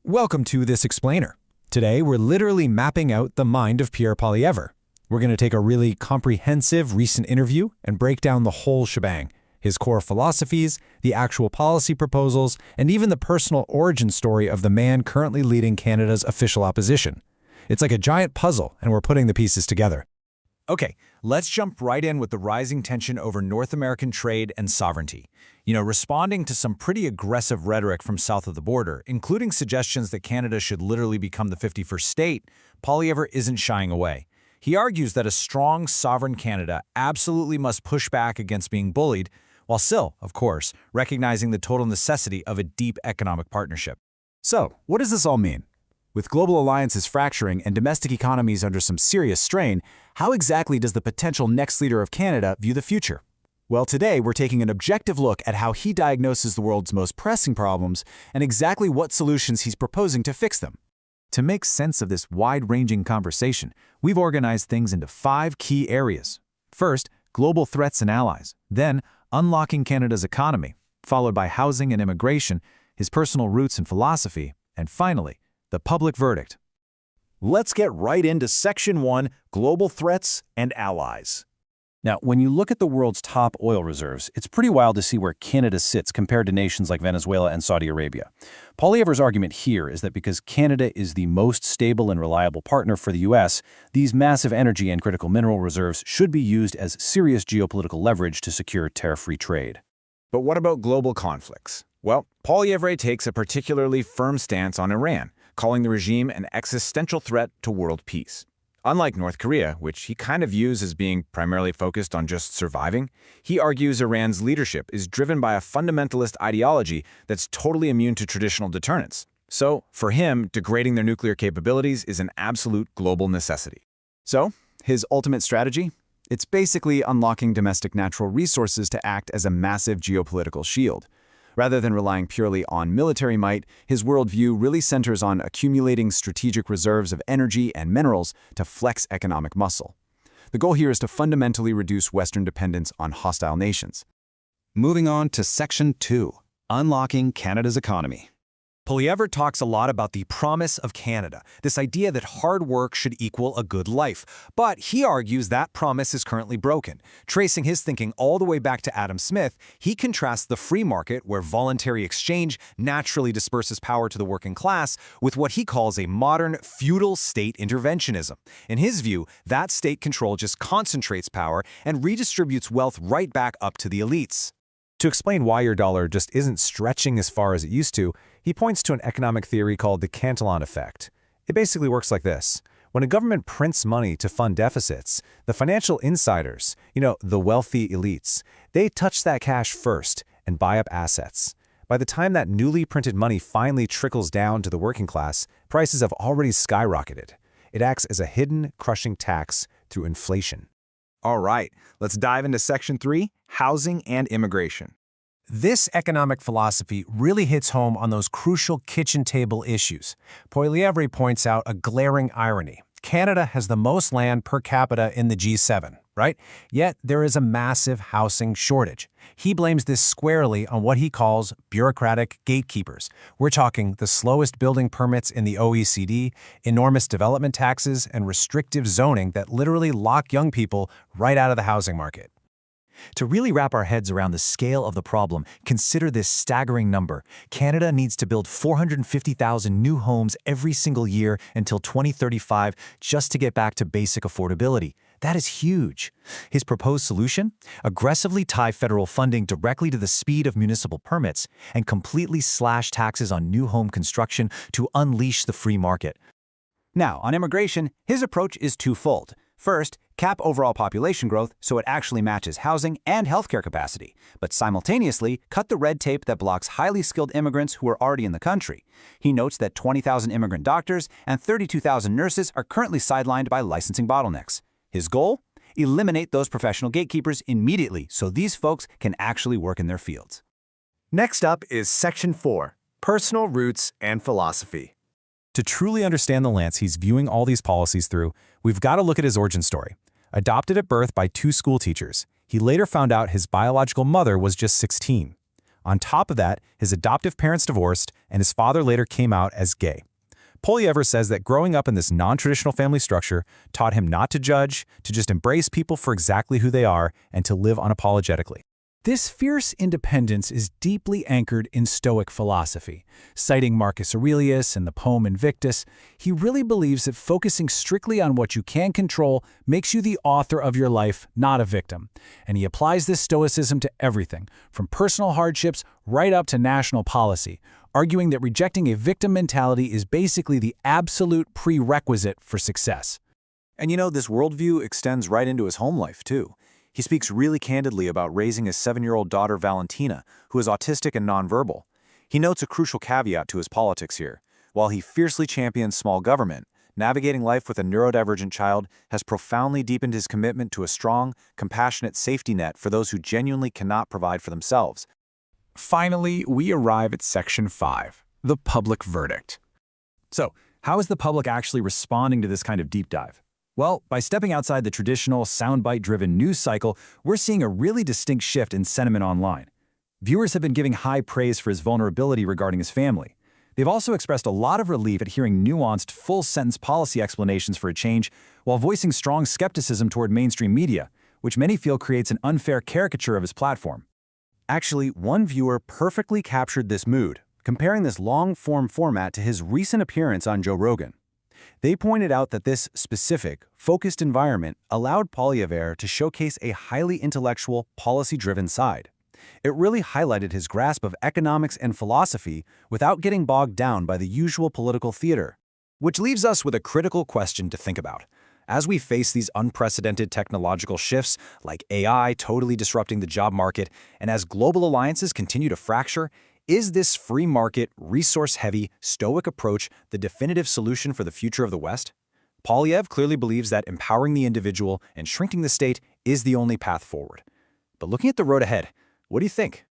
Welcome to This Explainer. Today, we're literally mapping out the mind of Pierre Poilievre. We're going to take a really comprehensive recent interview and break down the whole shebang, his core philosophies, the actual policy proposals, and even the personal origin story of the man currently leading Canada's official opposition. It's like a giant puzzle, and we're putting the pieces together. Okay, let's jump right in with the rising tension over North American trade and sovereignty. Responding to some pretty aggressive rhetoric from south of the border, including suggestions that Canada should literally become the 51st state, Poilievre isn't shying away. He argues that a strong, sovereign Canada absolutely must push back against being bullied, while still, of course, recognizing the total necessity of a deep economic partnership. So, what does this all mean? With global alliances fracturing and domestic economies under some serious strain, how exactly does the potential next leader of Canada view the future? Well, today we're taking an objective look at how he diagnoses the world's most pressing problems and exactly what solutions he's proposing to fix them. To make sense of this wide-ranging conversation, we've organized things into 5 key areas. First, global threats and allies. Then, unlocking Canada's economy, followed by housing and immigration, his personal roots and philosophy, and finally, the public verdict. Let's get right into Section 1, Global Threats and Allies. Now, when you look at the world's top oil reserves, it's pretty wild to see where Canada sits compared to nations like Venezuela and Saudi Arabia. Poilievre's argument here is that because Canada is the most stable and reliable partner for the U.S., these massive energy and critical mineral reserves should be used as serious geopolitical leverage to secure tariff-free trade. But what about global conflicts? Well, Poilievre takes a particularly firm stance on Iran, calling the regime an existential threat to world peace. Unlike North Korea, which he kind of views as being primarily focused on just surviving, he argues Iran's leadership is driven by a fundamentalist ideology that's totally immune to traditional deterrence. So, for him, degrading their nuclear capabilities is an absolute global necessity. So, his ultimate strategy? It's basically unlocking domestic natural resources to act as a massive geopolitical shield. Rather than relying purely on military might, his worldview really centers on accumulating strategic reserves of energy and minerals to flex economic muscle. The goal here is to fundamentally reduce Western dependence on hostile nations. Moving on to Section 2, Unlocking Canada's Economy. Poilievre talks a lot about the promise of Canada, this idea that hard work should equal a good life. But he argues that promise is currently broken. Tracing his thinking all the way back to Adam Smith, he contrasts the free market, where voluntary exchange naturally disperses power to the working class, with what he calls a modern, feudal state interventionism. In his view, that state control just concentrates power and redistributes wealth right back up to the elites. To explain why your dollar just isn't stretching as far as it used to, he points to an economic theory called the Cantillon effect. It basically works like this. When a government prints money to fund deficits, the financial insiders, the wealthy elites, they touch that cash first and buy up assets. By the time that newly printed money finally trickles down to the working class, prices have already skyrocketed. It acts as a hidden, crushing tax through inflation. All right, let's dive into Section 3, Housing and Immigration. This economic philosophy really hits home on those crucial kitchen table issues. Poilievre points out a glaring irony. Canada has the most land per capita in the G7, right? Yet there is a massive housing shortage. He blames this squarely on what he calls bureaucratic gatekeepers. We're talking the slowest building permits in the OECD, enormous development taxes, and restrictive zoning that literally lock young people right out of the housing market. To really wrap our heads around the scale of the problem, consider this staggering number. Canada needs to build 450,000 new homes every single year until 2035 just to get back to basic affordability. That is huge. His proposed solution? Aggressively tie federal funding directly to the speed of municipal permits and completely slash taxes on new home construction to unleash the free market. Now, on immigration, his approach is twofold. First, cap overall population growth so it actually matches housing and healthcare capacity, but simultaneously cut the red tape that blocks highly skilled immigrants who are already in the country. He notes that 20,000 immigrant doctors and 32,000 nurses are currently sidelined by licensing bottlenecks. His goal? Eliminate those professional gatekeepers immediately so these folks can actually work in their fields. Next up is Section 4, Personal Roots and Philosophy. To truly understand the lens he's viewing all these policies through, we've got to look at his origin story. Adopted at birth by 2 school teachers, he later found out his biological mother was just 16. On top of that, his adoptive parents divorced, and his father later came out as gay. Poilievre says that growing up in this non-traditional family structure taught him not to judge, to just embrace people for exactly who they are, and to live unapologetically. This fierce independence is deeply anchored in Stoic philosophy. Citing Marcus Aurelius and the poem Invictus, he really believes that focusing strictly on what you can control makes you the author of your life, not a victim. And he applies this stoicism to everything, from personal hardships right up to national policy, arguing that rejecting a victim mentality is basically the absolute prerequisite for success. And this worldview extends right into his home life, too. He speaks really candidly about raising his 7-year-old daughter Valentina, who is autistic and nonverbal. He notes a crucial caveat to his politics here. While he fiercely champions small government, navigating life with a neurodivergent child has profoundly deepened his commitment to a strong, compassionate safety net for those who genuinely cannot provide for themselves. Finally, we arrive at Section 5, the public verdict. So, how is the public actually responding to this kind of deep dive? Well, by stepping outside the traditional soundbite-driven news cycle, we're seeing a really distinct shift in sentiment online. Viewers have been giving high praise for his vulnerability regarding his family. They've also expressed a lot of relief at hearing nuanced, full-sentence policy explanations for a change, while voicing strong skepticism toward mainstream media, which many feel creates an unfair caricature of his platform. Actually, one viewer perfectly captured this mood, comparing this long-form format to his recent appearance on Joe Rogan. They pointed out that this specific, focused environment allowed Poilievre to showcase a highly intellectual, policy-driven side. It really highlighted his grasp of economics and philosophy without getting bogged down by the usual political theater. Which leaves us with a critical question to think about. As we face these unprecedented technological shifts, like AI totally disrupting the job market, and as global alliances continue to fracture, is this free market, resource-heavy, stoic approach the definitive solution for the future of the West? Poilievre clearly believes that empowering the individual and shrinking the state is the only path forward. But looking at the road ahead, what do you think?